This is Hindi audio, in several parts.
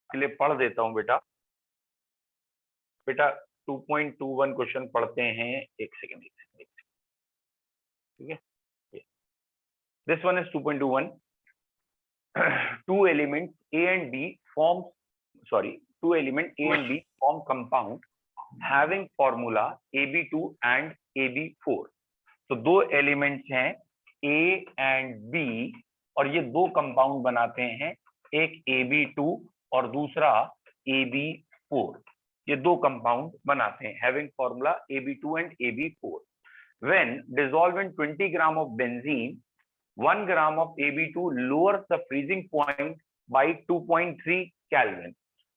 आपके लिए पढ़ देता हूं बेटा। बेटा 2.21 क्वेश्चन पढ़ते हैं। एक सेकेंड, ठीक है। This one is 2.21. two elements A and B form compound having formula AB2 and AB4. तो दो एलिमेंट्स हैं A and B और ये दो कंपाउंड बनाते हैं, एक AB2 और दूसरा AB4। ये दो कंपाउंड बनाते हैं having formula AB2 and AB4. When dissolved in 20 gram of benzene, 1 gram of AB2 lowers the freezing point by 2.3 Kelvin.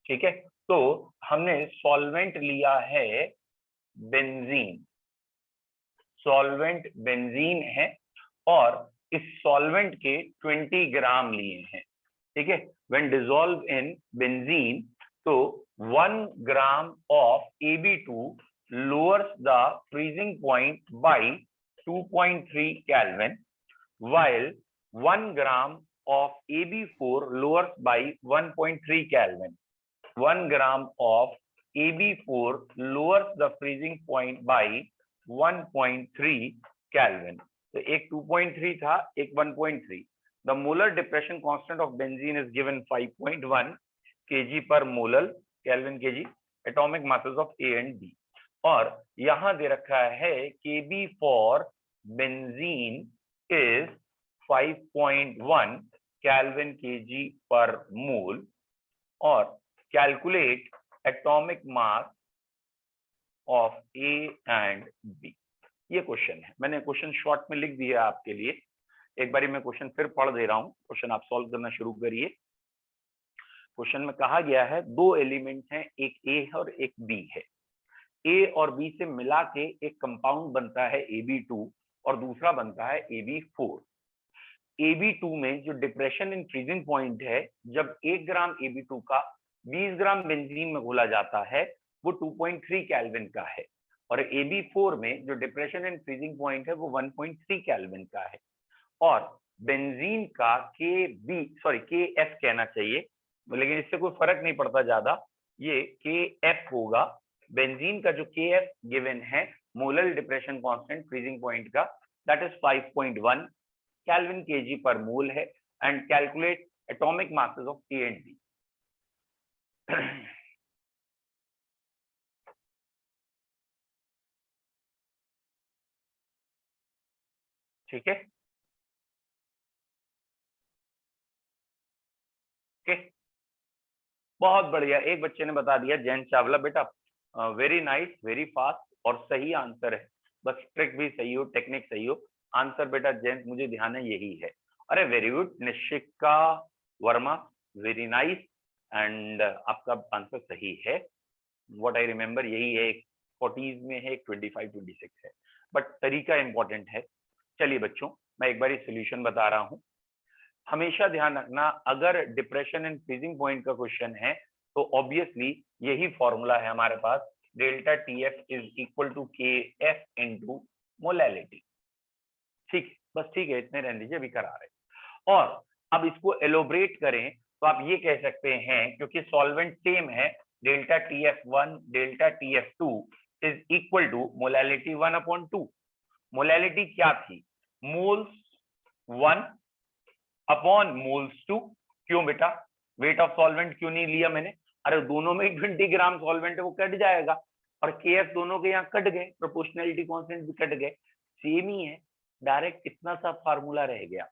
ठीक है, तो हमने सॉल्वेंट लिया है बेंजीन, सॉल्वेंट बेंजीन है और इस सॉल्वेंट के 20 ग्राम लिए हैं। ठीक है, व्हेन डिसॉल्व इन बेंजीन तो 1 gram of AB2 lowers the freezing point by 2.3 Kelvin, while 1 gram of AB4 lowers by 1.3 Kelvin. 1 gram of AB4 lowers the freezing point by 1.3 Kelvin. तो एक 2.3 था, एक 1.3. The molar depression constant of benzene is given 5.1 kg per molar Kelvin kg. Atomic masses of A and B. और यहां दे रखा है Kb for benzene is 5.1 Kelvin kg per mole और calculate atomic mass of A and B. ये क्वेश्चन है, मैंने क्वेश्चन शॉर्ट में लिख दिया आपके लिए। एक बारी मैं क्वेश्चन फिर पढ़ दे रहा हूं, क्वेश्चन आप सॉल्व करना शुरू करिए। क्वेश्चन में कहा गया है दो एलिमेंट्स हैं, एक A और एक B है। A और B से मिला के एक कंपाउंड बनता है AB2 और दूसरा बनता है AB4। AB2 में जो डिप्रेशन इन फ्रीजिंग पॉइंट है, जब 1 ग्राम AB2 का 20 ग्राम बेंजीन में घोला जाता है वो 2.3 केल्विन का है और AB4 में जो डिप्रेशन इन फ्रीजिंग पॉइंट है वो 1.3 केल्विन का है। और बेंजीन का KF कहना चाहिए, लेकिन इससे कोई फर्क नहीं पड़ता ज्यादा, ये KF होगा। बेंजीन का जो KF गिवन है molar depression constant freezing point का, that is 5.1 Kelvin kg per mole है। And calculate atomic masses of A and B। ठीक है, ओके, बहुत बढ़िया। एक बच्चे ने बता दिया, जैन चावला, बेटा वेरी नाइस, वेरी फास्ट और सही आंसर है। बस ट्रिक भी सही हो, टेक्निक सही हो। आंसर बेटा जैन मुझे ध्यान है यही है। अरे very good Nishika Verma, very nice, and आपका आंसर सही है। व्हाट आई रिमेम्बर यही है, एक 40s में है, एक 25-26 है, बट तरीका इंपॉर्टेंट है। चलिए बच्चों, मैं एक बार सोल्यूशन बता रहा हूं। हमेशा ध्यान रखना, अगर डिप्रेशन एंड फ्रीजिंग पॉइंट का क्वेश्चन है तो ऑब्वियसली यही फॉर्मूला है हमारे पास, delta TF is equal to KF into molality. ठीक, बस ठीक है, इतने रहने दीजिए, अभी करा रहे। और अब इसको एलोबरेट करें तो आप ये कह सकते हैं, क्योंकि सॉल्वेंट सेम है, delta TF1 delta TF2 is equal to molality 1/2। Molality क्या थी? Moles 1 upon moles 2। क्यों बेटा? वेट ऑफ सॉल्वेंट क्यों नहीं लिया मैंने? अरे दोनों में 20 ग्राम सॉल्वेंट है, वो कट जाएगा, और KF दोनों के यहाँ कट गए, प्रोपोर्शनैलिटी कांस्टेंट भी कट गए, सेम ही है, डायरेक्ट इतना सा फार्मूला रह गया।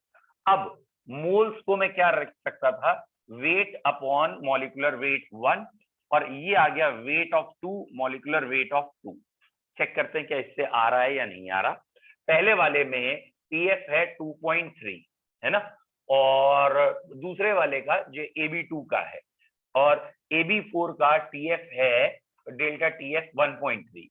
अब मोल्स को मैं क्या रख सकता था? वेट अपॉन मॉलिक्यूलर वेट 1, और ये आ गया weight of 2 molecular weight of 2। Check करते हैं क्या इससे आ रहा है या नहीं आ रहा। पहले वाले में TF है 2.3 है ना, और दूसरे वाले का जो AB2 का है, और AB4 का TF है डेल्टा TF 1.3।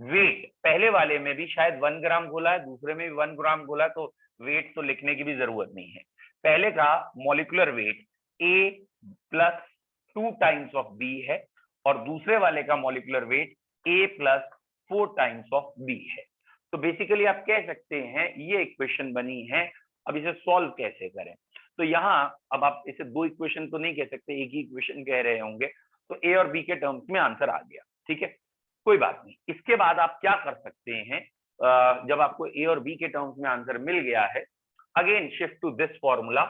वेट पहले वाले में भी शायद 1 ग्राम घोला है, दूसरे में भी 1 ग्राम घोला, तो वेट तो लिखने की भी जरूरत नहीं है। पहले का molecular weight A plus 2 times of B है, और दूसरे वाले का molecular weight A plus 4 times of B है। तो बेसिकली आप कह सकते हैं ये इक्वेशन बनी है। अब इसे सॉल्व कैसे करें? तो यहाँ अब आप इसे दो इक्वेशन तो नहीं कह सकते, एक ही इक्वेशन कह रहे होंगे, तो ए और बी के टर्म्स में आंसर आ गया, ठीक है, कोई बात नहीं। इसके बाद आप क्या कर सकते हैं, जब आपको ए और बी के टर्म्स में आंसर मिल गया है, again shift to this formula.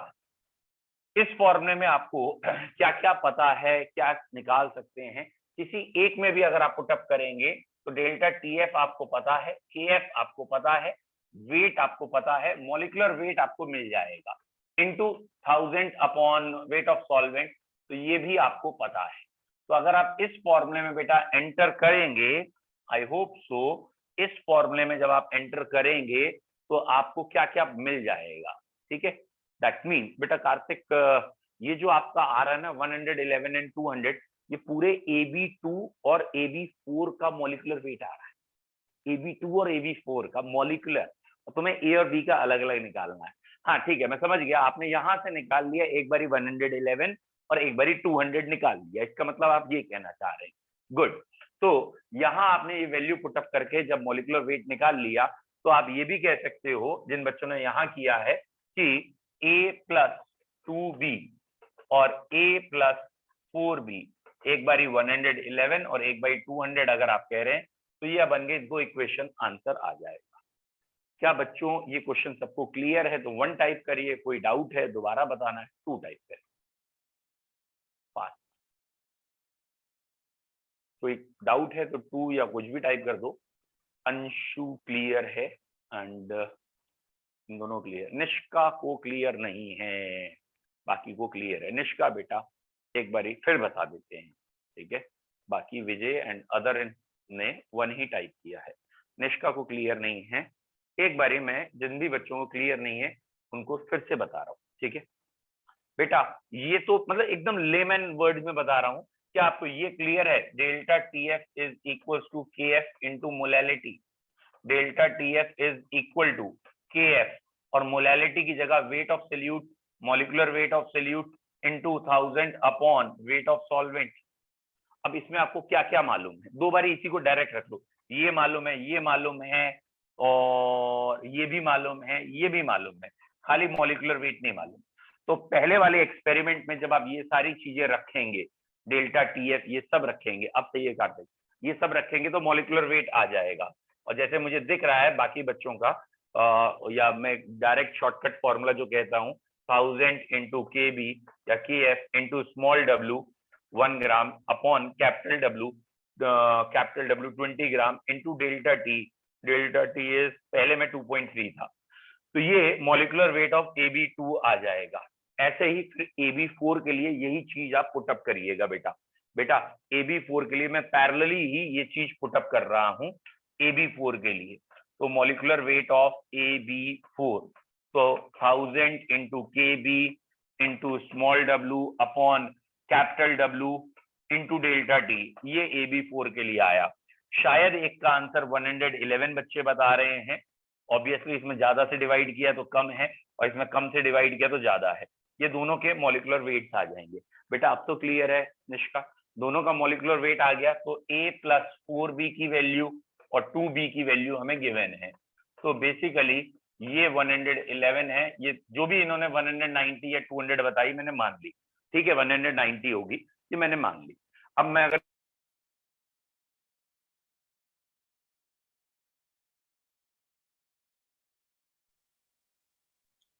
इस फॉर्मूले में आपको क्या क्या पता है, क्या निकाल सकते हैं, किसी एक में भी अगर आप पुटअप करेंगे तो डेल्टा टीएफ आपको पता है, केएफ आपको पता है, वेट आपको पता है, मॉलिक्यूलर वेट आपको मिल जाएगा into 1000 upon weight of solvent, तो ये भी आपको पता है। तो अगर आप इस फॉर्मूले में बेटा एंटर करेंगे, आई होप सो, इस फॉर्मूले में जब आप एंटर करेंगे तो आपको क्या क्या मिल जाएगा, ठीक है। दैट मीन बेटा कार्तिक, ये जो आपका आ रहा है ना 111 एंड 200, ये पूरे AB2 और AB4 का मॉलिक्यूलर वेट आ रहा है, AB2 और AB4 का मॉलिक्यूलर, तो तुम्हें ए और बी का अलग अलग निकालना है। हाँ ठीक है, मैं समझ गया, आपने यहां से निकाल लिया, एक बारी 111 और एक बारी 200 निकाल लिया, इसका मतलब आप ये कहना चाह रहे हैं, गुड। तो यहाँ आपने ये वैल्यू पुटअप करके जब मॉलिक्यूलर वेट निकाल लिया, तो आप ये भी कह सकते हो, जिन बच्चों ने यहाँ किया है, कि A+2B और A+4B, एक बारी 111 और एक बारी 200 अगर आप कह रहे हैं, तो ये बन गए दो इक्वेशन, आंसर आ जाएगा। क्या बच्चों ये क्वेश्चन सबको क्लियर है? तो 1 टाइप करिए, कोई डाउट है दोबारा बताना है, 2 टाइप करिए, पास। कोई डाउट है तो 2 या कुछ भी टाइप कर दो। अंशु क्लियर है एंड इन दोनों क्लियर, निष्का को क्लियर नहीं है, बाकी को क्लियर है। निष्का बेटा एक बारी फिर बता देते हैं, ठीक है, बाकी विजय एंड अदर ने 1 ही टाइप किया है, निष्का को क्लियर नहीं है। एक बारी मैं जिन भी बच्चों को क्लियर नहीं है उनको फिर से बता रहा हूँ, ठीक है बेटा। ये तो मतलब एकदम लेमन वर्ड में बता रहा हूँ, क्या आपको ये क्लियर है? Delta TF is equal to K F into molality, delta TF is equal to K F, और मोलैलिटी की जगह weight of solute, molecular weight of solute into 1000 upon weight of solvent. अब इसमें आपको क्या क्या मालूम है, दो बारी इसी को डायरेक्ट रख लो, ये मालूम है, ये मालूम है, और ये भी मालूम है, ये भी मालूम है, खाली मॉलिक्यूलर वेट नहीं मालूम। तो पहले वाले एक्सपेरिमेंट में जब आप ये सारी चीजें रखेंगे, डेल्टा टीएफ ये सब रखेंगे, अब सही है कार्तिक, ये सब रखेंगे तो मॉलिक्यूलर वेट आ जाएगा। और जैसे मुझे दिख रहा है बाकी बच्चों का, या मैं डायरेक्ट शॉर्टकट फॉर्मूला जो कहता हूँ, 1000 इंटू के बी या के F into small W 1 gram upon capital W 20 gram into delta T, delta T is पहले में 2.3 था, तो ये मॉलिक्यूलर वेट ऑफ AB2 आ जाएगा। ऐसे ही फिर AB4 के लिए यही चीज आप पुटअप करिएगा बेटा। बेटा AB4 के लिए मैं पैरेलली ही ये चीज पुटअप कर रहा हूँ AB4 के लिए, तो मॉलिक्यूलर वेट ऑफ AB4, तो 1000 into KB into small W upon capital W into delta T, ये AB4 के लिए आया। शायद एक का आंसर 111 बच्चे बता रहे हैं, ऑब्वियसली इसमें ज्यादा से डिवाइड किया तो कम है, और इसमें कम से डिवाइड किया तो ज्यादा है, ये दोनों के मॉलिक्यूलर वेट्स आ जाएंगे। बेटा अब तो क्लियर है निष्का, दोनों का मॉलिक्यूलर वेट आ गया, तो A+4B की वैल्यू और 2B की वैल्यू हमें गिवन है। तो बेसिकली ये 111 है, ये जो भी इन्होंने 190 या 200 बताई मैंने मान ली, ठीक है, 190 होगी, ये मैंने मान ली। अब मैं अगर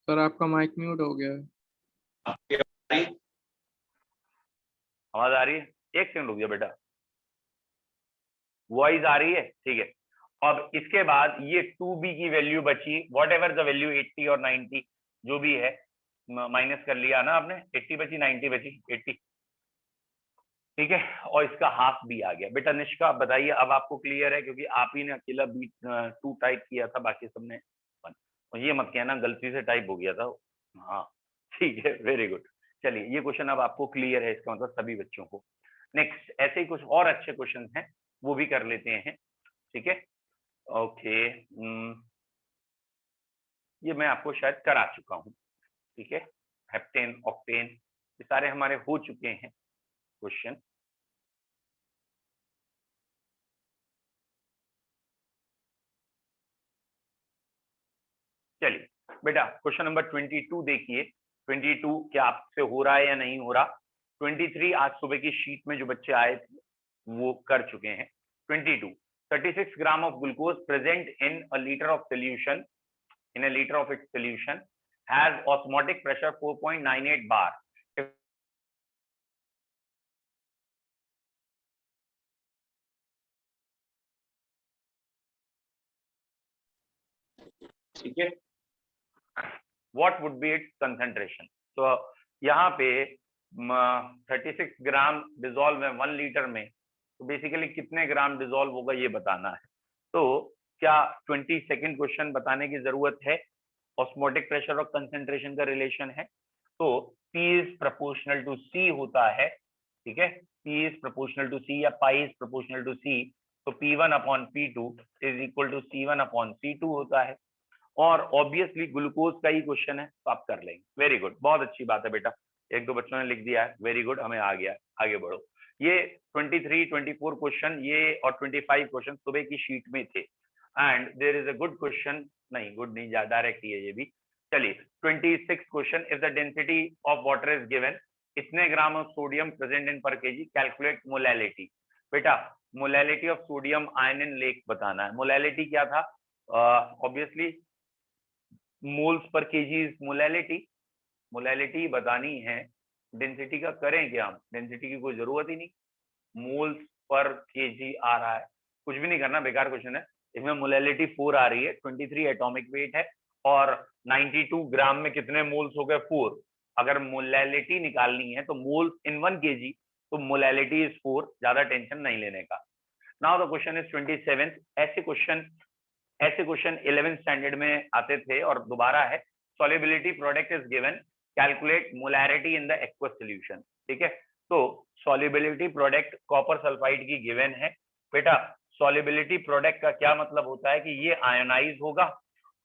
सर आपका माइक म्यूट हो गया है। आवाज आ रही है? एक सेकंड रुक जा बेटा, वॉइस आ रही है, ठीक है। अब इसके बाद ये 2B की वैल्यू बची, वॉट एवर द वैल्यू 80 और 90 जो भी है, माइनस कर लिया ना आपने, 80 बची, 90 बची, 80, ठीक है, और इसका हाफ भी आ गया। बेटा निष्का आप बताइए, अब आपको क्लियर है? क्योंकि आप ही ने अकेला B2 टाइप किया था, बाकी सबने 1, और ये मत कहना गलती से टाइप हो गया था। हाँ ठीक है, वेरी गुड। चलिए ये क्वेश्चन अब आपको क्लियर है, इसका मतलब सभी बच्चों को। नेक्स्ट ऐसे ही कुछ और अच्छे क्वेश्चन हैं, वो भी कर लेते हैं, ठीक है। ओके, ये मैं आपको शायद करा चुका हूँ, ठीक है, हेप्टेन ऑक्टेन ये सारे हमारे हो चुके हैं क्वेश्चन। चलिए बेटा क्वेश्चन नंबर 22 देखिए, 22 क्या आपसे हो रहा है या नहीं हो रहा? 23 आज सुबह की शीट में जो बच्चे आए थे वो कर चुके हैं। 22 36 gram of glucose present in a litre of solution in a liter of its solution has osmotic pressure 4.98 bar. ठीक है, what would be its concentration? तो यहाँ पे 36 ग्राम डिजोल्व है 1 लीटर में, तो बेसिकली कितने ग्राम डिजोल्व होगा ये बताना है। तो क्या 22nd क्वेश्चन बताने की जरूरत है? ऑस्मोटिक प्रेशर और कंसेंट्रेशन का रिलेशन है, तो P is proportional to C होता है। ठीक है, P is proportional to C या pi is proportional to C, तो P1 upon P2 is equal to C1 upon C2 होता है। और ऑब्वियसली ग्लूकोज का ही क्वेश्चन है तो आप कर लेंगे। वेरी गुड, बहुत अच्छी बात है बेटा, एक दो बच्चों ने लिख दिया है, वेरी गुड, हमें आ गया, आगे बढ़ो। ये 23, 24 क्वेश्चन ये और 25 क्वेश्चन सुबह की शीट में थे। And there is a good question, नहीं गुड नहीं, डायरेक्ट ही है ये भी। चलिए 26 question, if the density of water is given, इतने gram of sodium present in per KG, calculate molality. बेटा molality of sodium ion in lake बताना है। मोलैलिटी क्या था? Obviously moles per KG is molality, molality बतानी है। डेंसिटी का करें क्या हम? डेंसिटी की कोई जरूरत ही नहीं, मोल्स पर केजी आ रहा है, कुछ भी नहीं करना, बेकार क्वेश्चन है। इसमें मोलैलिटी 4 आ रही है, 23 एटॉमिक वेट है और 92 ग्राम में कितने मोल्स हो गए? 4। अगर मोलैलिटी निकालनी है तो मोल्स इन 1 केजी, तो मोलैलिटी इज 4, ज्यादा टेंशन नहीं लेने का। Now the question is 27। ऐसे क्वेश्चन 11th स्टैंडर्ड में आते थे और दोबारा है। Solubility product is given, calculate molarity in the aqueous solution. ठीक है, तो सॉल्युबिलिटी प्रोडक्ट कॉपर सल्फाइड की गिवन है। बेटा सॉल्युबिलिटी प्रोडक्ट का क्या मतलब होता है कि ये आयोनाइज होगा,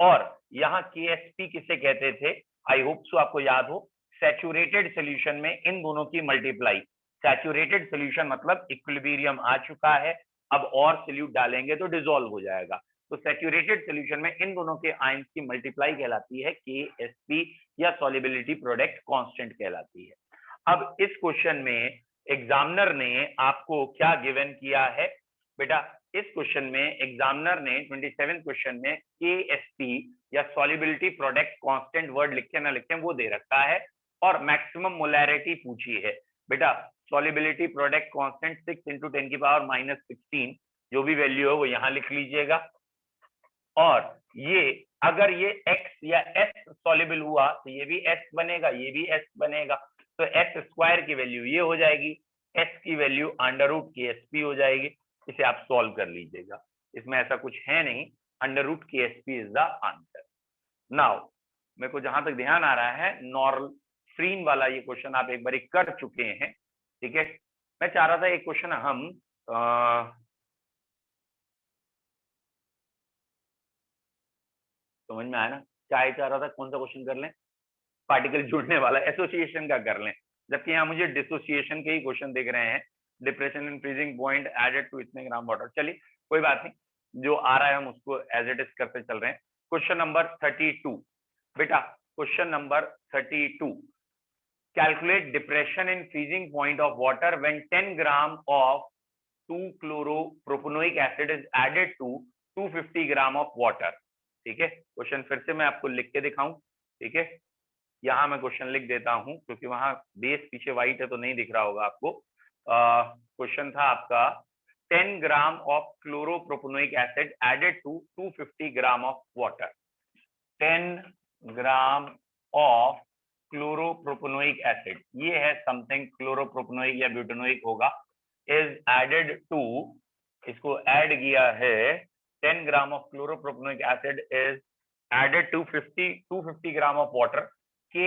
और यहाँ KSP किसे कहते थे? आई होप सो आपको याद हो। सैचुरेटेड सोल्यूशन में इन दोनों की मल्टीप्लाई, सैचुरेटेड सोल्यूशन मतलब इक्विलिब्रियम आ चुका है, अब और सोल्यूट डालेंगे तो डिसॉल्व हो जाएगा, तो सैचुरेटेड सोल्यूशन में इन दोनों के आयंस की मल्टीप्लाई कहलाती है KSP, या सॉल्युबिलिटी प्रोडक्ट कांस्टेंट कहलाती है। अब इस क्वेश्चन में एग्जामिनर ने आपको क्या गिवन किया है? बेटा इस क्वेश्चन में एग्जामिनर ने 27 क्वेश्चन में KSP या सॉल्युबिलिटी प्रोडक्ट कांस्टेंट वर्ड लिखे ना लिखे वो दे रखा है, और मैक्सिमम मोलैरिटी पूछी है। बेटा सॉल्युबिलिटी प्रोडक्ट कांस्टेंट 6 × 10⁻16, जो भी वैल्यू है वो यहाँ लिख लीजिएगा। और ये अगर ये x या s सॉल्युबल हुआ तो ये भी s बनेगा, ये भी s बनेगा, तो s स्क्वायर की वैल्यू ये हो जाएगी, s की वैल्यू √KSP हो जाएगी। इसे आप सॉल्व कर लीजिएगा, इसमें ऐसा कुछ है नहीं, √KSP is the answer. Now मेरे को जहां तक ध्यान आ रहा है नॉर्फ्रीन वाला ये क्वेश्चन आप एक बार कर चुके हैं। ठीक है, मैं चाह रहा था एक क्वेश्चन हम समझ में आया ना? क्या चाह रहा था, कौन सा क्वेश्चन कर लें? पार्टिकल जुड़ने वाला, एसोसिएशन का कर लें, जबकि यहाँ मुझे डिसोसिएशन के ही क्वेश्चन दिख रहे हैं। Depression in freezing point added to इतने ग्राम वाटर। चलिए कोई बात नहीं, जो आ रहा है हम उसको एज इट इज करते चल रहे हैं। Question number 32। बेटा question number 32, calculate depression in freezing point of water when 10 gram of 2-chloro-propanoic acid is added to 250 gram of water. ठीक है, क्वेश्चन फिर से मैं आपको लिख के दिखाऊं। ठीक है, यहाँ मैं क्वेश्चन लिख देता हूं क्योंकि वहां बेस पीछे व्हाइट है तो नहीं दिख रहा होगा आपको। क्वेश्चन था आपका 10 gram of chloropropanoic acid added to 250 gram of water. 10 gram of chloropropanoic acid, ये है समथिंग क्लोरोप्रोपेनोइक या ब्यूटेनोइक होगा, इज एडेड टू, इसको ऐड किया है, 10 gram of chloropropanoic acid is added to 250 gram of water. Ka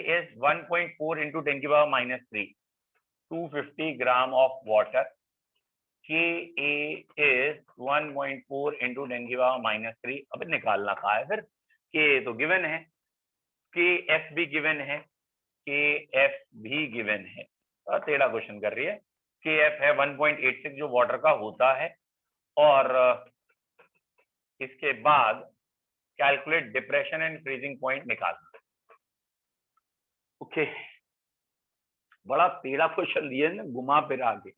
is 1.4 into 10⁻³ 250 gram of water. Ka is 1.4 into 10⁻³ अब निकालना कहा है फिर। Ka तो गिवन है, Kf भी गिवन है, Kf भी गिवन है, टेढ़ा क्वेश्चन कर रही है। Kf है 1.86 जो वाटर का होता है, और इसके बाद calculate depression and freezing point निकालना। ओके, बड़ा टेढ़ा क्वेश्चन दिए ना, घुमा फिरा के,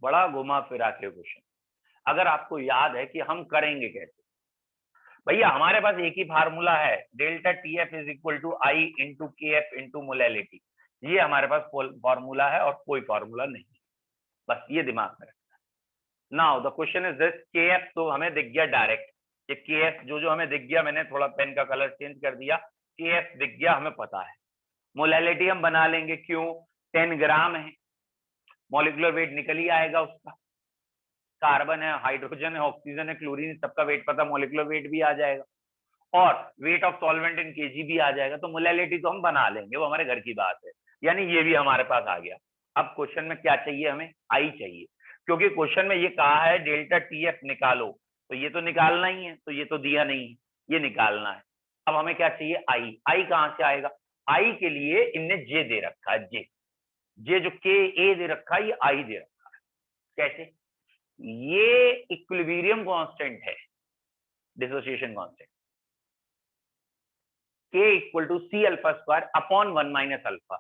बड़ा घुमा फिरा के क्वेश्चन। अगर आपको याद है कि हम करेंगे कैसे, भैया हमारे पास एक ही फार्मूला है, delta T F is equal to i into K F into molality. ये हमारे पास फॉर्मूला है और कोई फॉर्मूला नहीं, बस ये दिमाग में रखना। Now the question is this, के एफ तो हमें दिख गया डायरेक्ट, ये के एफ जो हमें दिख गया, मैंने थोड़ा पेन का कलर चेंज कर दिया, के एफ दिख गया, हमें पता है। मोलैलिटी हम बना लेंगे, क्यों, 10 ग्राम है, मॉलिक्यूलर वेट निकल ही आएगा उसका, कार्बन है, हाइड्रोजन है, ऑक्सीजन है, क्लोरीन, सबका वेट पता, मॉलिक्यूलर वेट भी आ जाएगा और wait of solvent in KG भी आ जाएगा। तो मोलैलिटी तो हम बना लेंगे, वो हमारे घर की बात है, यानी ये भी हमारे पास आ गया। अब क्वेश्चन में क्या चाहिए, हमें आई चाहिए, क्योंकि क्वेश्चन में ये कहा है डेल्टा टी एफ निकालो, तो ये तो निकालना ही है, तो ये तो दिया नहीं है, ये निकालना है। अब हमें क्या चाहिए, आई। आई कहां से आएगा, आई के लिए इनने जे दे रखा है, जे, जे जो के ए दे रखा है, ये आई दे रखा है। कैसे, ये इक्विलिब्रियम कांस्टेंट है, dissociation constant, K equal to C alpha square upon 1 minus alpha.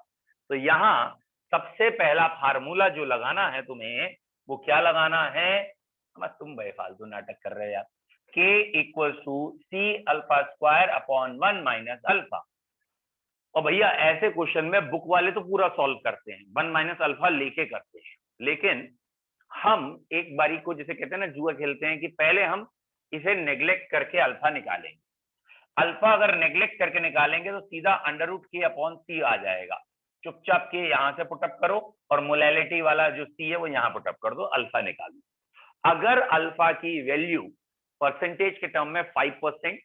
तो यहां सबसे पहला फार्मूला जो लगाना है तुम्हें, वो क्या लगाना है, बस तुम बेफालतू नाटक कर रहे हो यार, K equal to C alpha square upon 1 minus alpha. और भैया ऐसे क्वेश्चन में बुक वाले तो पूरा सॉल्व करते हैं, 1 माइनस अल्फा लेके करते हैं, लेकिन हम एक बारी को जिसे कहते हैं ना जुआ खेलते हैं, कि पहले हम इसे नेग्लेक्ट करके अल्फा निकालेंगे। अल्फा अगर नेग्लेक्ट करके निकालेंगे तो सीधा अंडर रूट के अपॉन सी आ जाएगा। चुपचाप के यहां से पुटअप करो और मोलैलिटी वाला जो सी है वो यहां पुटअप कर दो, अल्फा निकाल दो। अगर अल्फा की वैल्यू परसेंटेज के टर्म में 5%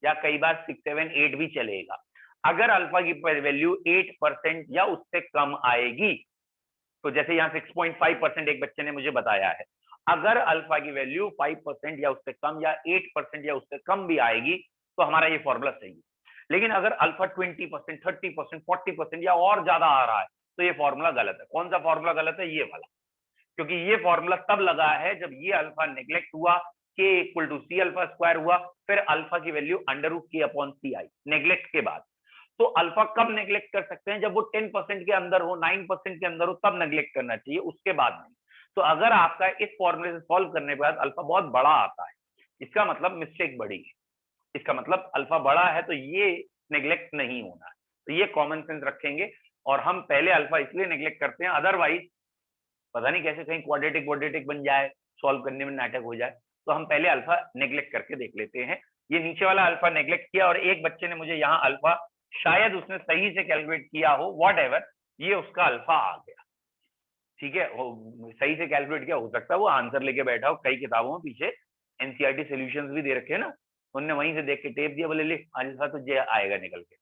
या कई बार 6, 7, 8 भी चलेगा, अगर अल्फा की वैल्यू 8% या उससे कम आएगी, तो जैसे यहाँ 6.5% एक बच्चे ने मुझे बताया है, अगर अल्फा की वैल्यू 5% या उससे कम या 8% या उससे कम भी आएगी, तो हमारा ये फॉर्मूला सही है। लेकिन अगर अल्फा 20%, 30%, 40% या और ज्यादा आ रहा है, तो ये फॉर्मूला गलत है। कौन सा फॉर्मूला गलत है, ये वाला, क्योंकि ये फॉर्मूला तब लगा है जब ये अल्फा नेग्लेक्ट हुआ, K equal to C alpha square हुआ, फिर अल्फा की value under root K upon C आई, नेग्लेक्ट के बाद। तो अल्फा कब नेग्लेक्ट कर सकते हैं, जब वो 10% के अंदर हो, 9% के अंदर हो, तब नेग्लेक्ट करना चाहिए, उसके बाद नहीं। तो अगर आपका इस फॉर्मूले से सॉल्व करने के बाद अल्फा बहुत बड़ा आता है, इसका मतलब मिस्टेक बड़ी है, इसका मतलब अल्फा बड़ा है, तो ये नेग्लेक्ट नहीं होना है। तो ये कॉमन सेंस रखेंगे, और हम पहले अल्फा इसलिए नेग्लेक्ट करते हैं, अदरवाइज पता नहीं कैसे कहीं क्वाड्रेटिक बन जाए, सॉल्व करने में नाटक हो जाए, तो हम पहले अल्फा नेग्लेक्ट करके देख लेते हैं। ये नीचे वाला अल्फा नेग्लेक्ट किया, और एक बच्चे ने मुझे यहाँ अल्फा, शायद उसने सही से कैलकुलेट किया हो, वॉट एवर, ये उसका अल्फा आ गया, ठीक है, सही से कैलकुलेट किया, हो सकता है वो आंसर लेके बैठा हो, कई किताबों में पीछे एनसीईआरटी सॉल्यूशंस भी दे रखे हैं ना, उनने वहीं से देख के टेप दिया, बोले ले अल्फा तो जे आएगा निकल के,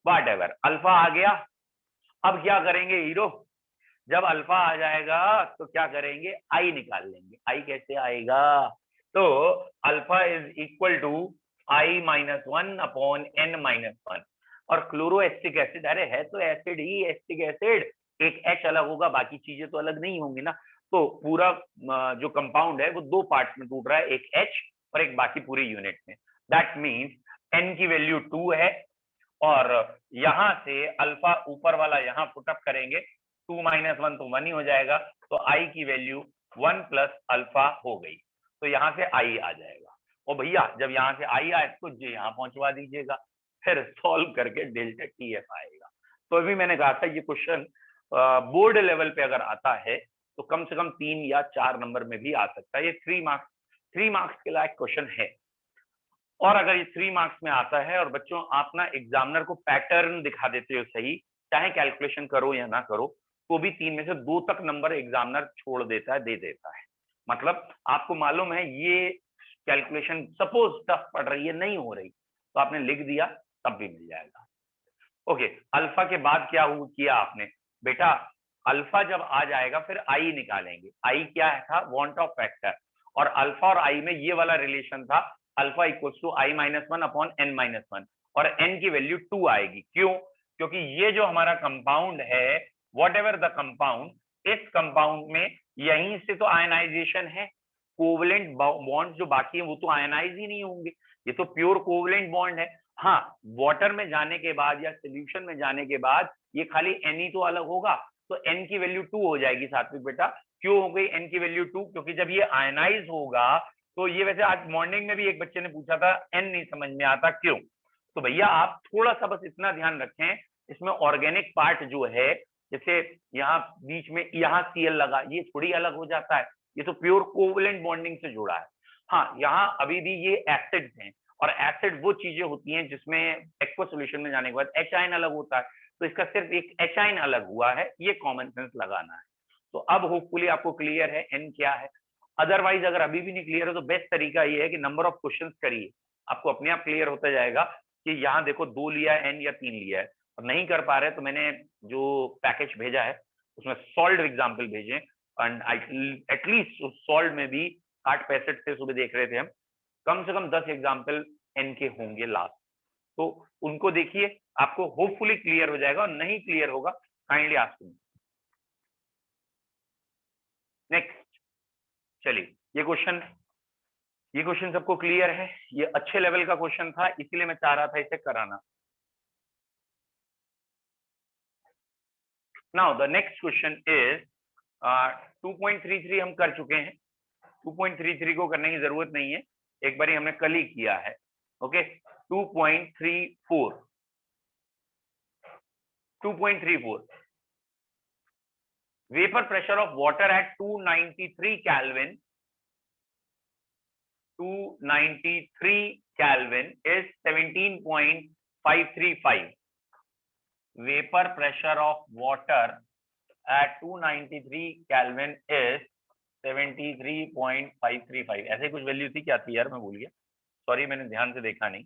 वॉट एवर, अल्फा आ गया। अब क्या करेंगे हीरो, जब अल्फा आ जाएगा तो क्या करेंगे, आई निकाल लेंगे। आई कैसे आएगा, तो alpha is equal to i minus 1 upon n minus 1, और क्लोरोएसिटिक एसिड, अरे है तो एसिड ही, एसिटिक एसिड, एक एच अलग होगा, बाकी चीजें तो अलग नहीं होंगी ना। तो पूरा जो कंपाउंड है वो दो पार्ट में टूट रहा है, एक एच और एक बाकी पूरे यूनिट में। दैट मीन्स एन की वैल्यू 2 है, और यहां से अल्फा ऊपर वाला यहां पुटअप करेंगे, 2 माइनस 1 तो 1 ही हो जाएगा, तो आई की वैल्यू 1 प्लस अल्फा हो गई, तो यहां से आई आ जाएगा। और भैया जब यहां से आई आए तो जे यहां पहुंचवा दीजिएगा, फिर सॉल्व करके डेल्टा टी एफ आएगा। तो अभी मैंने कहा था ये क्वेश्चन बोर्ड लेवल पे अगर आता है तो कम से कम 3 या 4 नंबर में भी आ सकता है। ये 3 मार्क्स के लायक क्वेश्चन है, और अगर ये 3 मार्क्स में आता है और बच्चों आप ना एग्जामिनर को पैटर्न दिखा देते हो सही, चाहे कैलकुलेशन करो या ना करो, तो भी 3 में से 2 तक नंबर एग्जामिनर छोड़ देता है, दे देता है। मतलब आपको मालूम है ये कैलकुलेशन सपोज टफ पड़ रही है, नहीं हो रही, तो आपने लिख दिया तब भी मिल जाएगा। ओके, अल्फा के बाद क्या किया आपने बेटा, अल्फा जब आ जाएगा फिर आई निकालेंगे। आई क्या था, वांट ऑफ फैक्टर, और अल्फा और आई में ये वाला रिलेशन था, alpha equals to i minus 1 upon n minus 1, और एन की वैल्यू 2 आएगी। क्यों, क्योंकि ये जो हमारा कंपाउंड है, वॉट एवर द कंपाउंड, इस कंपाउंड में यहीं से तो आयनाइजेशन है, कोवलेंट बॉन्ड जो बाकी है वो तो आयनाइज ही नहीं होंगे, ये तो प्योर कोवलेंट बॉन्ड है। हाँ, वाटर में जाने के बाद या सोल्यूशन में जाने के बाद ये खाली Na तो अलग होगा, तो N की वैल्यू 2 हो जाएगी सात्विक बेटा। क्यों हो गई N की वैल्यू 2? क्योंकि जब ये आयनाइज होगा, तो ये वैसे आज मॉर्निंग में भी एक बच्चे ने पूछा था, N नहीं समझ में आता क्यों। तो भैया आप थोड़ा सा बस इतना ध्यान रखें, इसमें ऑर्गेनिक पार्ट जो है, जैसे यहाँ बीच में यहाँ Cl लगा, ये थोड़ी अलग हो जाता है, ये तो प्योर कोवलेंट बॉन्डिंग से जुड़ा है। हाँ, यहाँ अभी भी ये एसिड्स हैं, और एसिड वो चीजें होती हैं जिसमें एक्वा सॉल्यूशन में जाने के बाद एच आयन अलग होता है, तो इसका सिर्फ एक एच आयन अलग हुआ है, ये कॉमन सेंस लगाना है। तो अब होपफुली आपको क्लियर है एन क्या है। अदरवाइज अगर अभी भी नहीं क्लियर है तो बेस्ट तरीका ये है कि नंबर ऑफ क्वेश्चंस करिए, आपको अपने आप क्लियर होता जाएगा कि यहाँ देखो 2 लिया है एन या 3 लिया है, और नहीं कर पा रहे तो मैंने जो पैकेज भेजा है उसमें सॉल्व एग्जाम्पल भेजे, एंड एटलीस्ट उस सॉल्व में भी 8-65 से सुबह देख रहे थे हम, कम से कम 10 एग्जाम्पल एन के होंगे लास्ट, तो उनको देखिए, आपको होपफुली क्लियर हो जाएगा, और नहीं क्लियर होगा काइंडली आस्क मी। नेक्स्ट, चलिए ये क्वेश्चन सबको क्लियर है, ये अच्छे लेवल का क्वेश्चन था, इसीलिए मैं चाह रहा था इसे कराना। Now the next question is 2.33 हम कर चुके हैं, 2.33 को करने की जरूरत नहीं है, एक बार हमने कल ही किया है। Okay, 2.34 vapor pressure of water at 293 Kelvin is 17.535. Vapor pressure of water at 293 Kelvin is 73.535। ऐसे कुछ वैल्यू थी, क्या थी यार, मैं भूल गया, सॉरी मैंने ध्यान से देखा नहीं।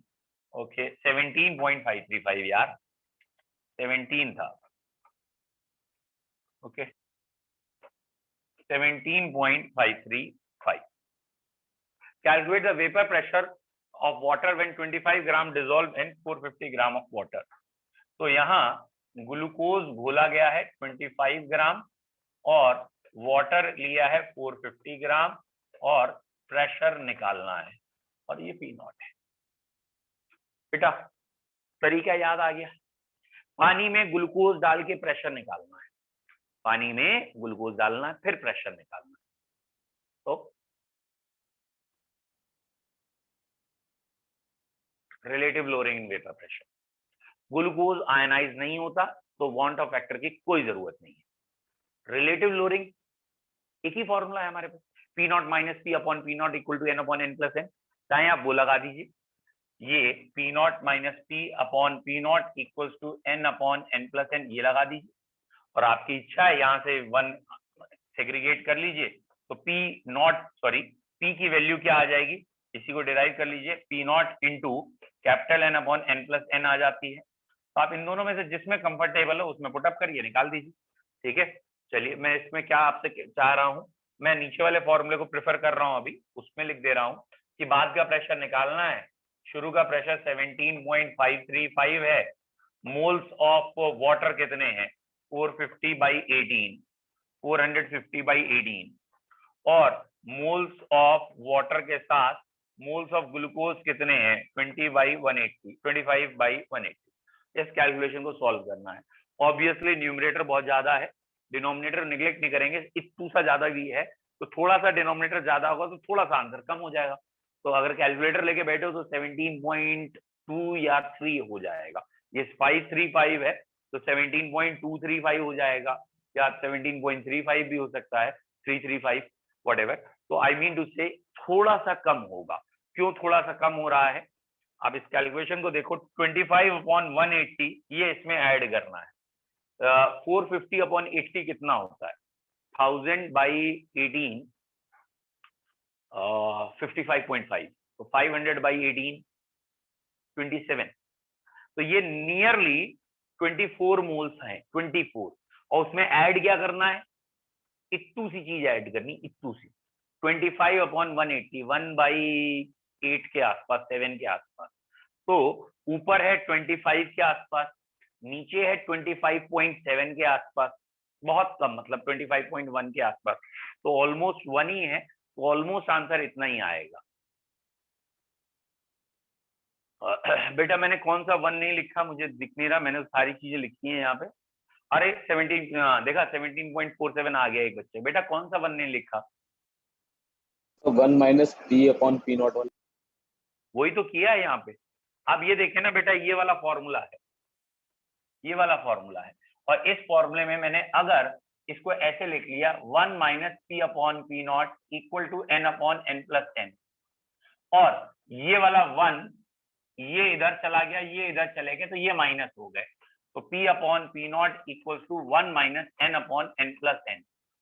ओके, 17.535 यार, 17 था। Okay, 17.535। Calculate the vapor pressure of water when 25 gram dissolved in 450 gram of water। तो यहाँ ग्लूकोज घोला गया है 25 ग्राम और वाटर लिया है 450 ग्राम, और प्रेशर निकालना है, और ये पी नॉट है। बेटा तरीका याद आ गया, पानी में ग्लूकोज डाल के प्रेशर निकालना है, पानी में ग्लूकोज डालना है फिर प्रेशर निकालना है। तो relative lowering in vapour pressure, glucose ionise नहीं होता तो वांट ऑफ फैक्टर की कोई जरूरत नहीं है। रिलेटिव लोअरिंग एक ही फॉर्मूला है हमारे पास, P naught minus P upon P not equal to N upon N plus N, चाहे आप वो लगा दीजिए, ये P naught minus P upon P not equal to N upon N plus N, ये लगा दीजिए, और आपकी इच्छा है यहाँ से 1 सेग्रीगेट कर लीजिए, तो पी नॉट सॉरी पी की वैल्यू क्या आ जाएगी, इसी को डिराइव कर लीजिए, P naught into capital N upon N plus N आ जाती है। तो आप इन दोनों में से जिसमें कंफर्टेबल हो उसमें पुटअप करिए, निकाल दीजिए। ठीक है, चलिए मैं इसमें क्या आपसे चाह रहा हूँ, मैं नीचे वाले फॉर्मूले को प्रेफर कर रहा हूँ, अभी उसमें लिख दे रहा हूँ कि बाद का प्रेशर निकालना है, शुरू का प्रेशर 17.535 है, मोल्स ऑफ वाटर कितने हैं 450/18, 450/18, और मोल्स ऑफ वाटर के साथ मोल्स ऑफ ग्लूकोज कितने हैं 20/180, 25/180। इस कैलकुलेशन को सॉल्व करना है। ऑब्वियसली न्यूमरेटर बहुत ज्यादा है, डिनोमिनेटर निगलेक्ट नहीं करेंगे, इतू सा ज्यादा भी है, तो थोड़ा सा डिनोमिनेटर ज्यादा होगा तो थोड़ा सा आंसर कम हो जाएगा। तो अगर कैलकुलेटर लेके बैठे हो तो 17.2 या 3 हो जाएगा, ये 535 है तो 17.235 हो जाएगा, या 17.35 भी हो सकता है, 335 व्हाटएवर। तो आई मीन टू से थोड़ा सा कम होगा। क्यों थोड़ा सा कम हो रहा है, आप इस कैलकुलेशन को देखो, 25/180 ये इसमें ऐड करना है, 450/80 कितना होता है 1000/18, 55.5, तो 500/18 27, तो ये नियरली 24 मोल्स हैं, 24, और उसमें ऐड क्या करना है, इतू सी चीज ऐड करनी, इतू सी 25/180, 1/8 के आसपास, 7 के आसपास, तो ऊपर है 25 के आसपास, नीचे है 25.7 के आसपास, बहुत कम, मतलब 25.1 के आसपास, तो ऑलमोस्ट 1 ही है, तो ऑलमोस्ट आंसर इतना ही आएगा। बेटा मैंने कौन सा 1 नहीं लिखा, मुझे दिख नहीं रहा, मैंने सारी चीजें लिखी हैं यहाँ पे। अरे 17, देखा 17.47 आ गया एक बच्चे। बेटा कौन सा 1 नहीं लिखा? तो 1 minus P upon P not 1। वही तो किया है यहाँ पे। अब ये देखे ना बेटा, ये वाला फॉर्मूला है, ये वाला फॉर्मूला है, और इस फॉर्मूले में मैंने अगर इसको ऐसे लिख लिया 1 minus P upon P not equal to N upon N plus n, और ये वाला 1 ये इधर चला गया, ये इधर चले गए, तो ये माइनस हो गए, तो P upon P not equal to 1 minus N upon N plus N.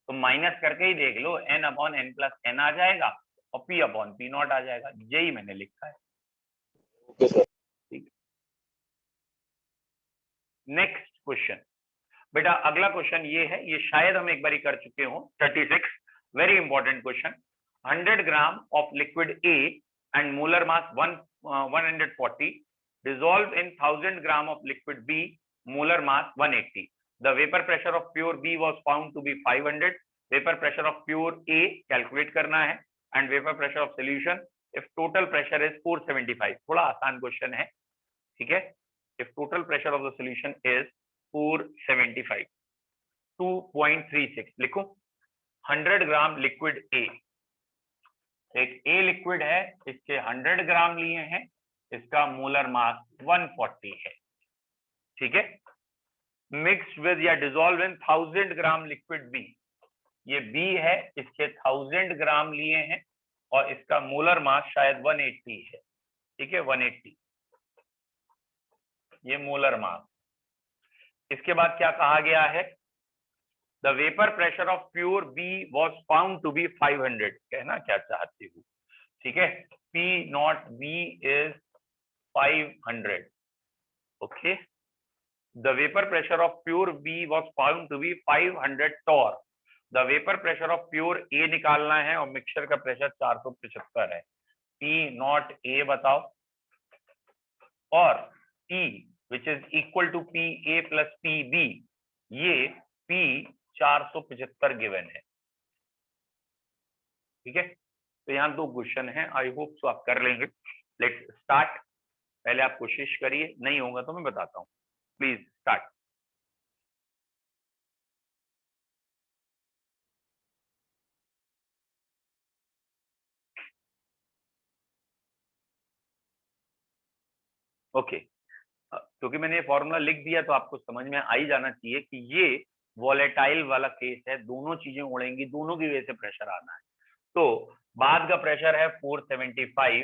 तो माइनस करके ही देख लो, n upon N plus N आ जाएगा और P अपॉन पी नॉट आ जाएगा। यही मैंने लिखा है। Okay sir. ठीक। नेक्स्ट क्वेश्चन बेटा, अगला क्वेश्चन ये है, ये शायद हम एक बार कर चुके हो। 36 very important question. 100 gram of liquid A and molar mass 140 dissolved in 1000 gram of liquid B, molar mass 180. The vapor pressure of pure B was found to be 500. Vapor pressure of pure A calculate करना है, and vapor pressure of solution if total pressure is 475. थोड़ा आसान क्वेश्चन है, ठीक है। If total pressure of the solution is 475, 2.36 लिखो। 100 ग्राम लिक्विड A, एक ए लिक्विड है, इसके 100 ग्राम लिए हैं, इसका मोलर मास 140 है, ठीक है। मिक्स्ड विद या dissolve in 1000 gram liquid B, ये बी है, इसके 1000 ग्राम लिए हैं और इसका मोलर मास शायद 180 है, ठीक है, 180 ये मोलर मास। इसके बाद क्या कहा गया है? The vapor pressure of pure B was found to be 500. कहना क्या चाहती हूँ, ठीक है। P not B is 500. Okay. The vapor pressure of pure B was found to be 500 torr. The vapor pressure of pure A निकालना है और मिक्सचर का प्रेशर 475 है। P not A बताओ, और P which is equal to PA plus PB, ये P 475 गिवन है, ठीक है। तो यहाँ 2 क्वेश्चन है, आई होप सो आप कर लेंगे। Let's start. पहले आप कोशिश करिए, नहीं होगा तो मैं बताता हूँ। Please start. ओके, क्योंकि मैंने ये फॉर्मूला लिख दिया तो आपको समझ में आ ही जाना चाहिए कि ये वॉलेटाइल वाला केस है, दोनों चीजें उड़ेंगी, दोनों की वजह से प्रेशर आना है। तो बाद का प्रेशर है 475,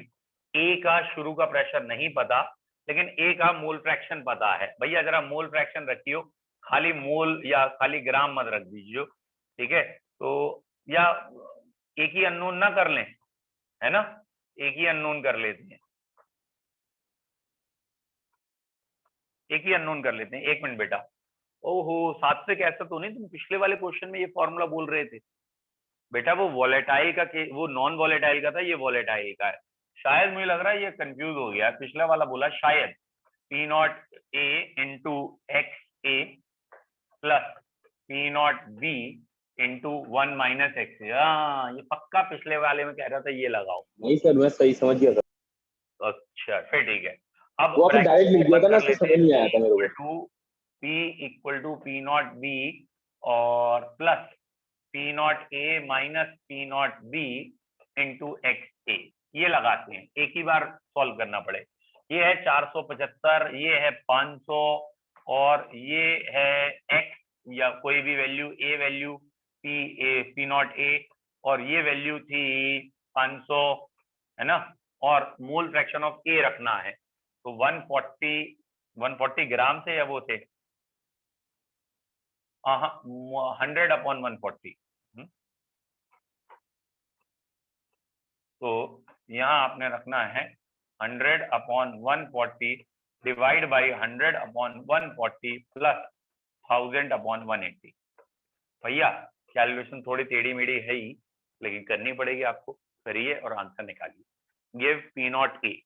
ए का शुरू का प्रेशर नहीं पता, लेकिन ए का मोल फ्रैक्शन पता है। भैया जरा मोल फ्रैक्शन रखियो, खाली मोल या खाली ग्राम मत रख दीजिए, ठीक है। तो या एक ही अननोन ना कर लें, है ना, एक ही अननोन कर लेते हैं, एक ही अननोन कर लेते हैं। एक मिनट बेटा, ओहो सात्विक, ऐसा तो नहीं तुम पिछले वाले क्वेश्चन में ये फॉर्मूला बोल रहे थे? बेटा वो वॉलेटाइल का, वो नॉन वॉलेटाइल का था, ये वॉलेटाइल का है। शायद मुझे लग रहा है ये कंफ्यूज हो गया, पिछला वाला बोला शायद पी नॉट ए इंटू एक्स ए plus P naught B into 1 minus x. हाँ ये पक्का पिछले वाले में कह रहा था, ये लगाओ। नहीं सर, मैं सही समझ गया था। अच्छा फिर ठीक है। अब वो आपने डायरेक्ट लिख दिया था ना, इससे समझ नहीं आया था मेरे को। P equal to P naught B और plus P naught A minus P naught B into X A, ये लगाते हैं, एक ही बार सॉल्व करना पड़े। ये है 475, ये है 500 और ये है x या कोई भी वैल्यू, ए वैल्यू पी नॉट ए, और ये वैल्यू थी 500, है ना, और मोल फ्रैक्शन ऑफ ए रखना है। तो 140 ग्राम से या वो थे 100 अपॉन 140। तो यहाँ आपने रखना है 100 upon 140 divide by 100 upon 140 plus 1000 upon 180। भैया कैलकुलेशन थोड़ी टेढ़ी मेढ़ी है ही, लेकिन करनी पड़ेगी आपको। करिए और आंसर निकालिए। गिव पी नॉट ए,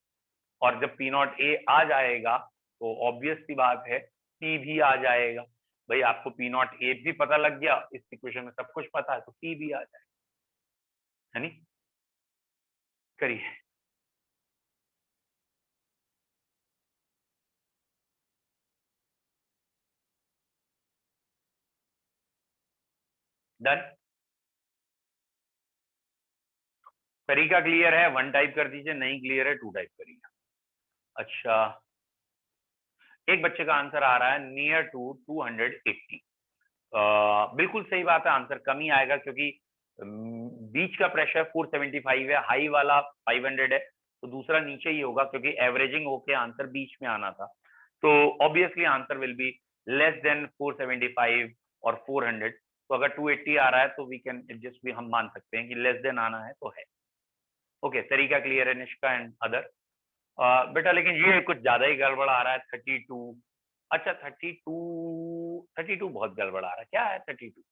और जब पी नॉट ए आ जाएगा तो ऑब्वियस सी बात है पी भी आ जाएगा। भाई आपको पी नॉट ए भी पता लग गया, इस इक्वेशन में सब कुछ पता है, तो पी भी आ जाएगा, है नी। करिए। डन, तरीका क्लियर है? 1 टाइप कर दीजिए, नहीं क्लियर है 2 टाइप करिए। अच्छा, एक बच्चे का आंसर आ रहा है नियर टू 280। बिल्कुल सही बात है, आंसर कम ही आएगा क्योंकि बीच का प्रेशर 475 है, हाई वाला 500 है, तो दूसरा नीचे ही होगा क्योंकि एवरेजिंग होके आंसर बीच में आना था। तो obviously answer will be less than 475 और 400। तो अगर 280 आ रहा है तो वी कैन एडजस्ट भी, हम मान सकते हैं कि लेस देन आना है तो है। ओके, तरीका क्लियर है निष्का एंड अदर। बेटा लेकिन ये कुछ ज्यादा ही गड़बड़ आ रहा है 32। अच्छा 32 बहुत गड़बड़ आ रहा है, क्या है 32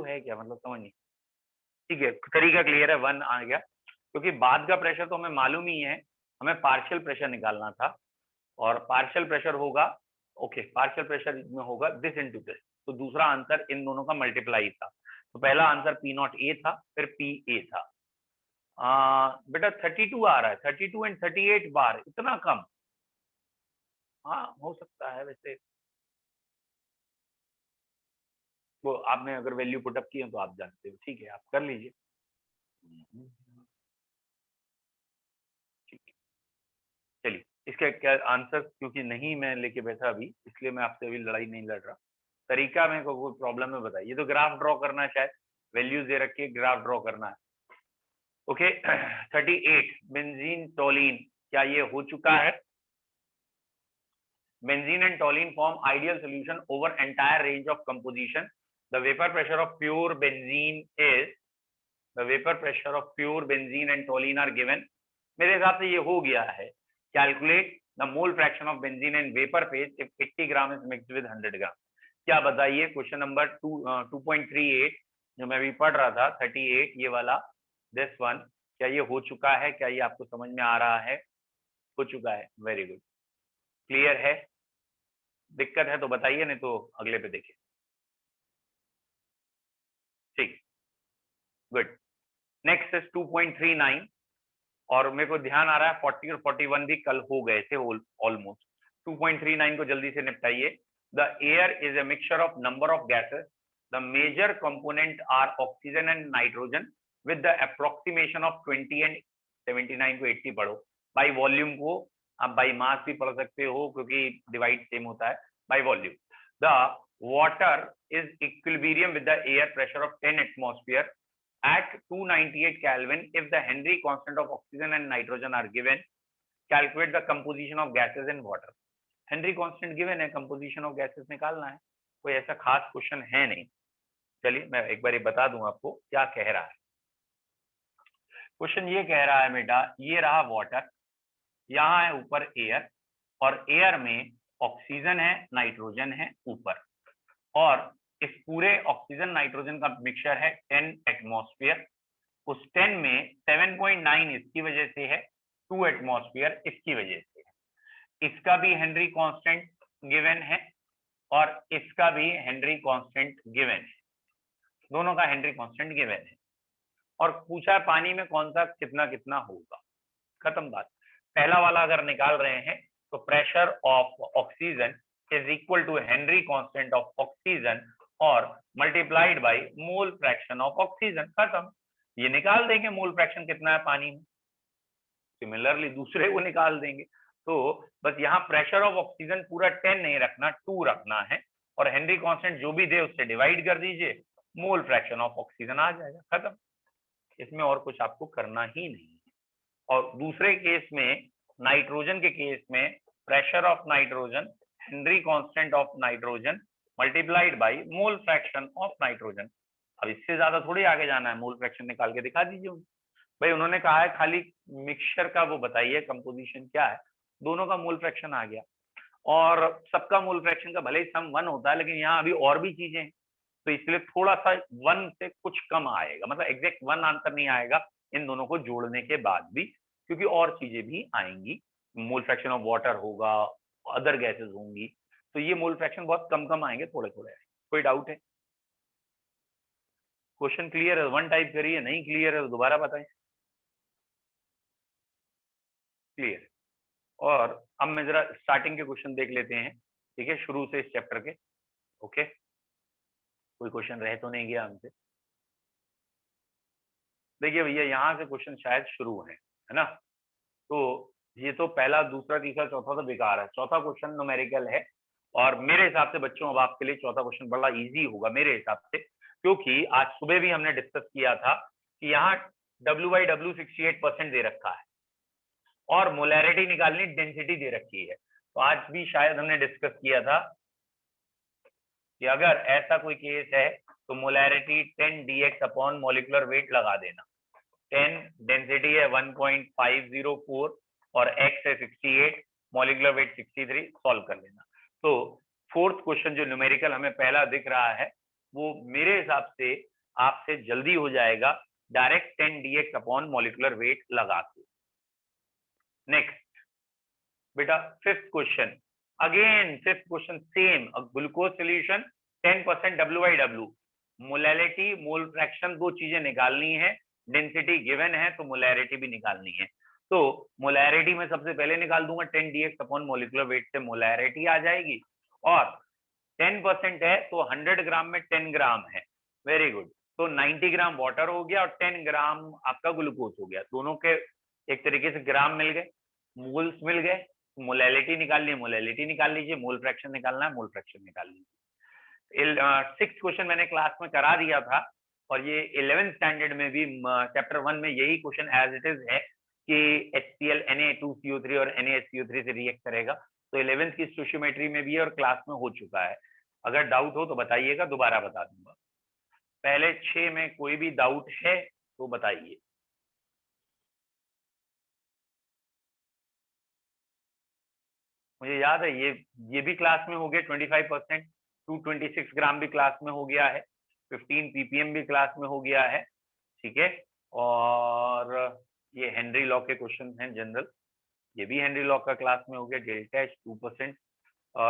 है क्या, मतलब समझ नहीं। ठीक है, तरीका क्लियर है, 1 आ गया क्योंकि बाद का प्रेशर तो हमें मालूम ही है, हमें पार्शियल प्रेशर निकालना था और पार्शियल प्रेशर होगा, ओके पार्शियल प्रेशर में होगा दिस इनटू दिस, तो दूसरा आंसर इन दोनों का मल्टीप्लाई था। तो पहला आंसर पी नॉट ए था, फिर पी ए था। बेटा 32 आ रहा है, 32 एंड 38 बार, इतना कम? हाँ हो सकता है वैसे, वो आपने अगर वैल्यू पुटअप की है तो आप जानते हो, ठीक है आप कर लीजिए। ठीक है, चलिए इसका क्या आंसर, क्योंकि नहीं मैं लेके बैठा अभी, इसलिए मैं आपसे अभी लड़ाई नहीं लड़ रहा। तरीका में कोई प्रॉब्लम है बताइए, तो ग्राफ ड्रॉ करना है, शायद वैल्यूज दे रखी है, ग्राफ ड्रॉ करना है। ओके 38 बेंजीन टोलिन, क्या ये हो चुका है? Benzene and toluene form ideal solution over entire range of composition. The vapor pressure of pure benzene is, the vapor pressure of pure benzene and toluene are given. मेरे हिसाब से ये हो गया है। Calculate the mole fraction of benzene in vapor phase if 80 gram is mixed with 100 gram. क्या बताइए, क्वेश्चन नंबर 2.38 जो मैं अभी पढ़ रहा था, 38 ये वाला, दिस वन, क्या ये हो चुका है? क्या ये आपको समझ में आ रहा है? हो चुका है, वेरी गुड, क्लियर है। दिक्कत है तो बताइए, नहीं तो अगले पे देखिए। ठीक, गुड। नेक्स्ट इज 2.39 और मेरे को ध्यान आ रहा है 40 और 41 भी कल हो गए थे ऑलमोस्ट। 2.39 को जल्दी से निपटाइए। The air is a mixture of number of gases, the major component are oxygen and nitrogen with the approximation of 20 and 79 को 80 पढ़ो। बाई वॉल्यूम को आप बाई मास भी पढ़ सकते हो क्योंकि डिवाइड सेम होता है, by volume. The water is equilibrium with the air pressure of 10 atmosphere at 298 Kelvin if the Henry constant of oxygen and nitrogen are given. Calculate the composition of gases in water. Henry constant given है, composition of gases निकालना है, कोई ऐसा खास क्वेश्चन है नहीं। चलिए मैं एक बार ये बता दूं आपको क्या कह रहा है। क्वेश्चन ये कह रहा है बेटा, ये रहा वाटर, यहाँ है ऊपर एयर, और एयर में ऑक्सीजन है, नाइट्रोजन है ऊपर, और इस पूरे ऑक्सीजन नाइट्रोजन का मिक्सचर है 10 एटमॉस्फेयर। उस 10 में 7.9 इसकी वजह से है, 2 एटमॉस्फेयर इसकी वजह से है। इसका भी हेनरी कांस्टेंट गिवन है और इसका भी हेनरी कांस्टेंट गिवन है, दोनों का हेनरी कांस्टेंट गिवन है। और पूछा है पानी में कौन सा कितना कितना होगा, खत्म बात। पहला वाला अगर निकाल रहे हैं तो pressure of oxygen is equal to Henry constant of oxygen और multiplied by mole fraction of oxygen, खत्म। ये निकाल देंगे मोल फ्रैक्शन कितना है पानी में, सिमिलरली दूसरे को निकाल देंगे। तो बस यहाँ प्रेशर ऑफ ऑक्सीजन पूरा 10 नहीं रखना, 2 रखना है, और हेनरी कांस्टेंट जो भी दे उससे डिवाइड कर दीजिए, मोल फ्रैक्शन ऑफ ऑक्सीजन आ जाएगा, खत्म। इसमें और कुछ आपको करना ही नहीं है। और दूसरे केस में, नाइट्रोजन के केस में, pressure of nitrogen, Henry constant of nitrogen multiplied by mole fraction of nitrogen. अब इससे ज्यादा थोड़ी आगे जाना है, मोल फ्रैक्शन निकाल के दिखा दीजिए भाई। उन्होंने कहा है खाली मिक्सचर का वो बताइए कंपोजिशन क्या है, दोनों का मोल फ्रैक्शन आ गया। और सबका मोल फ्रैक्शन का भले ही सम 1 होता है, लेकिन यहाँ अभी और भी चीजें हैं, तो इसलिए थोड़ा सा 1 से कुछ कम आएगा, मतलब एग्जैक्ट 1 आंसर नहीं आएगा इन दोनों को जोड़ने के बाद भी, क्योंकि और चीजें भी आएंगी। मोल फ्रैक्शन ऑफ वाटर होगा, अदर गैसेस होंगी, तो ये मोल फ्रैक्शन बहुत कम कम आएंगे, थोड़े थोड़े आएंगे। कोई डाउट है? क्वेश्चन क्लियर है? 1 टाइप करिए, नहीं क्लियर है तो दोबारा बताएं। क्लियर। और अब मैं जरा स्टार्टिंग के क्वेश्चन देख लेते हैं, ठीक है, शुरू से इस चैप्टर के। ओके, कोई क्वेश्चन रह तो नहीं गया हमसे? देखिए भैया यहाँ से क्वेश्चन शायद शुरू है ना? तो ये तो पहला, दूसरा, तीसरा, चौथा तो बेकार है। चौथा क्वेश्चन न्यूमेरिकल है और मेरे हिसाब से बच्चों अब आपके लिए चौथा क्वेश्चन बड़ा इजी होगा मेरे हिसाब से, क्योंकि आज सुबह भी हमने डिस्कस किया था कि यहाँ W/W 68% दे रखा है और मोलैरिटी निकालनी, डेंसिटी दे रखी है। तो आज भी शायद हमने डिस्कस किया था कि अगर ऐसा कोई केस है तो molarity 10 dx upon molecular weight लगा देना। 10 डेंसिटी है 1.504 और x है 68, मॉलिक्यूलर वेट 63, सॉल्व कर लेना। तो फोर्थ क्वेश्चन जो न्यूमेरिकल हमें पहला दिख रहा है वो मेरे हिसाब से आपसे जल्दी हो जाएगा direct 10 dx upon molecular weight लगा के। नेक्स्ट बेटा fifth question, again fifth question same, glucose solution 10% W/W, molality, mole fraction, दो चीजें निकालनी है, डेंसिटी गिवन है तो मोलैरिटी भी निकालनी है। तो मोलैरिटी में सबसे पहले निकाल दूंगा 10 dx अपॉन मॉलिक्यूलर वेट से मोलैरिटी आ जाएगी, और 10% है तो 100 ग्राम में 10 ग्राम है, वेरी गुड। तो 90 ग्राम वाटर हो गया और 10 ग्राम आपका ग्लूकोज हो गया, दोनों के एक तरीके से ग्राम मिल गए, मोल्स मिल गए। मोलैलिटी निकालनी है, मोलैलिटी निकाल लीजिए, मोल फ्रैक्शन निकालना है, मोल फ्रैक्शन निकाल लीजिए। सिक्स क्वेश्चन मैंने क्लास में करा दिया था और ये 11th स्टैंडर्ड में भी चैप्टर 1 में यही क्वेश्चन एज इट इज है कि HCl Na2CO3 और NaHCO3 से रिएक्ट करेगा। तो 11th की स्टोइचियोमेट्री में भी है और क्लास में हो चुका है। अगर डाउट हो तो बताइएगा, दोबारा बता दूंगा। पहले 6 में कोई भी डाउट है तो बताइए। मुझे याद है ये भी क्लास में हो गया 25%, 226 ग्राम भी क्लास में हो गया है, 15 ppm भी क्लास में हो गया है, ठीक है। और ये हेनरी लॉ के क्वेश्चन हैं जनरल, ये भी हेनरी लॉ का क्लास में हो गया। डेल्टा H 2%,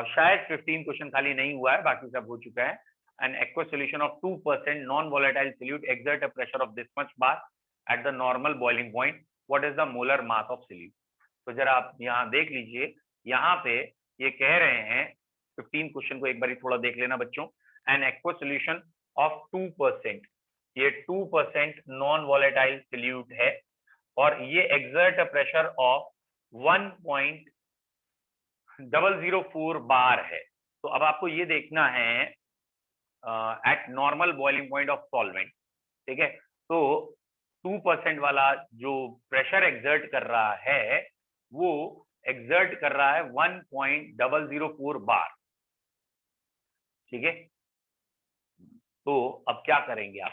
शायद 15 क्वेश्चन खाली नहीं हुआ है, बाकी सब हो चुका है। An aqueous solution of 2% non volatile solute exert a pressure of this much bar at the normal boiling point, what is the molar mass of solute. तो जरा आप यहाँ देख लीजिए, यहाँ पे ये कह रहे हैं, 15 क्वेश्चन को एक बार थोड़ा देख लेना बच्चों। एन एक्वस सॉल्यूशन ऑफ 2%, ये 2% नॉन वोलेटाइल सोल्यूट है और ये एक्सर्ट अ प्रेशर ऑफ 1.004 बार है। तो अब आपको ये देखना है eight normal boiling point of solvent, ठीक है। तो 2% वाला जो प्रेशर एक्सर्ट कर रहा है वो एक्सर्ट कर रहा है 1.004 बार, ठीक है। तो अब क्या करेंगे आप,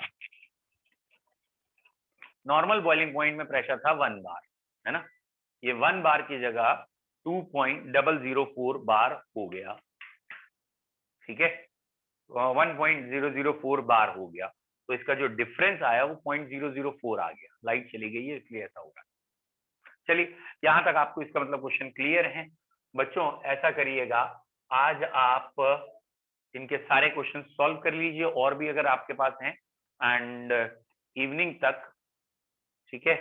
नॉर्मल बॉइलिंग पॉइंट में प्रेशर था 1 बार, है ना, ये 1 बार की जगह 2.004 बार हो गया, ठीक है। 1.004 बार हो गया, तो इसका जो डिफरेंस आया वो 0.004 आ गया। लाइट चली गई है इसलिए ऐसा हो रहा है। चलिए यहां तक आपको इसका मतलब क्वेश्चन क्लियर है बच्चों। ऐसा करिएगा, आज आप इनके सारे क्वेश्चन सॉल्व कर लीजिए और भी अगर आपके पास हैं, एंड इवनिंग तक, ठीक है।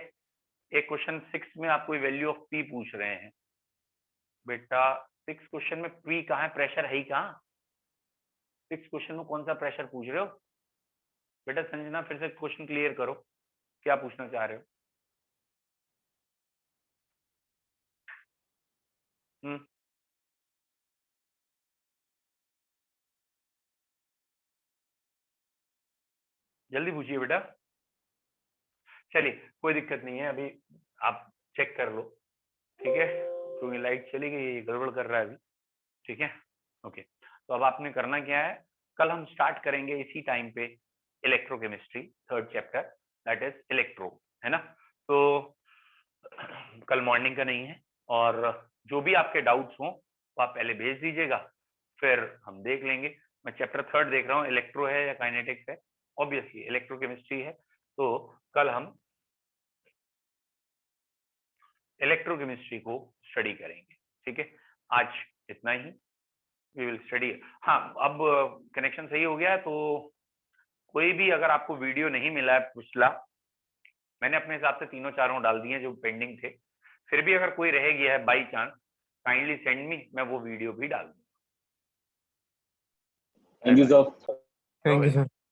एक क्वेश्चन 6 में आपको वैल्यू ऑफ पी पूछ रहे हैं बेटा। 6 क्वेश्चन में पी कहाँ है, प्रेशर है ही कहाँ। 6 क्वेश्चन में कौन सा प्रेशर पूछ रहे हो बेटा? संजना फिर से क्वेश्चन क्लियर करो, क्या पूछना चाह रहे हो? जल्दी पूछिए बेटा। चलिए कोई दिक्कत नहीं है, अभी आप चेक कर लो, ठीक है, क्योंकि लाइट चली गई, गड़बड़ कर रहा है अभी, ठीक है। ओके, तो अब आपने करना क्या है, कल हम स्टार्ट करेंगे इसी टाइम पे electrochemistry, 3rd chapter, that is electro, है ना। तो कल मॉर्निंग का नहीं है, और जो भी आपके डाउट्स हों वो आप पहले भेज दीजिएगा, फिर हम देख लेंगे। मैं चैप्टर 3rd देख रहा हूँ, इलेक्ट्रो है या काइनेटिक्स है, ऑब्वियसली इलेक्ट्रोकेमिस्ट्री है। तो कल हम इलेक्ट्रोकेमिस्ट्री को स्टडी करेंगे, ठीक है। आज इतना ही, वी विल स्टडी। हाँ, अब कनेक्शन सही हो गया, तो कोई भी अगर आपको वीडियो नहीं मिला है पिछला, मैंने अपने हिसाब से तीनों चारों डाल दिए जो पेंडिंग थे, फिर भी अगर कोई रह गया है by chance, kindly send me, मैं वो वीडियो भी डाल दूंगा। Thank you sir. Thank you sir.